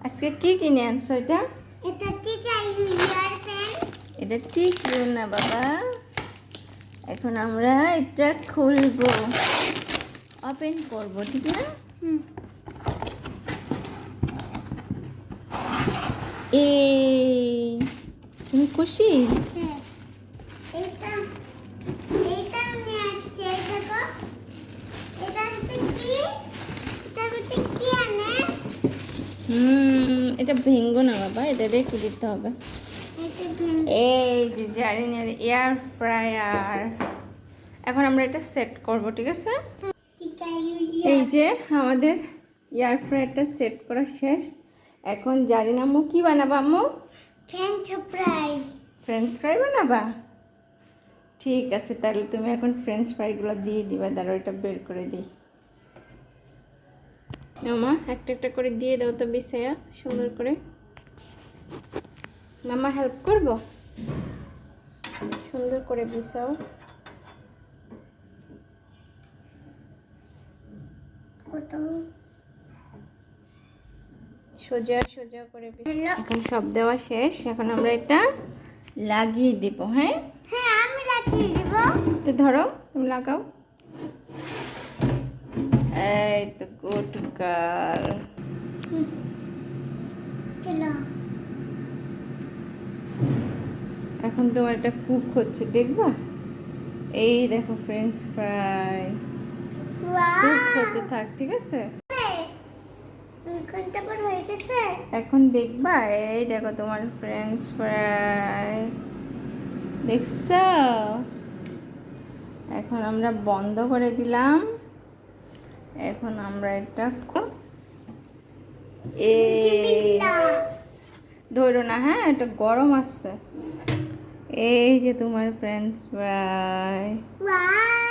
আজকে কি কিনে আনছো এটা? এটা ঠিক ইয়ার পেন। এটা ঠিক না বাবা। এখন আমরা এটা খুলবো, ওপেন করব, ঠিক না? এই তুমি খুশি? হ্যাঁ, এটা এটা আমি আসছে দেখো। এটা হচ্ছে কি? এটা হচ্ছে কি আনে? এটা ভেঙ্গো না বাবা, এটা রেখে দিতে হবে। এটা ভেঙে এই যে জারিনের এয়ার ফ্রায়ার, এখন আমরা এটা সেট করব, ঠিক আছে? ঠিক এই যে আমাদের এয়ার ফ্রায়ারটা সেট করা শেষ। এখন জারিন আম্মু কি বানাবা আম্মু? French fry. ফ্রেঞ্চ ফ্রাই বানাবা? ঠিক আছে, তাহলে তুমি এখন ফ্রেঞ্চ ফ্রাইগুলো দিয়ে দিবা। দাঁড়াও, এটা বের করে দিই। মামা একটা একটা করে দিয়ে দাও তো বিছায়া সুন্দর করে। মামা হেল্প করব? সুন্দর করে বিছাও। কত সোজা সোজা করে এখন সব দেওয়া শেষ। এখন আমরা এটা লাগিয়ে দিব। হ্যাঁ হ্যাঁ, আমি লাগিয়ে দিব। তো ধরো, তুমি লাগাও। এই তো গুড গার্ল। চলো। এখন তোমার এটা কুক হচ্ছে, দেখবা? এই দেখো ফ্রেঞ্চ ফ্রাই কুক হতে থাক, ঠিক আছে? ঘন্টা পর হয়ে গেছে। এখন দেখবা, এই দেখো তোমার ফ্রেঞ্চ ফ্রাই, দেখছো? এখন আমরা বন্ধ করে দিলাম। এখন আমরা এটা এই ধরো না, হ্যাঁ এটা গরম আছে। এই যে তোমার ফ্রেঞ্চ ফ্রাই। ওয়াও।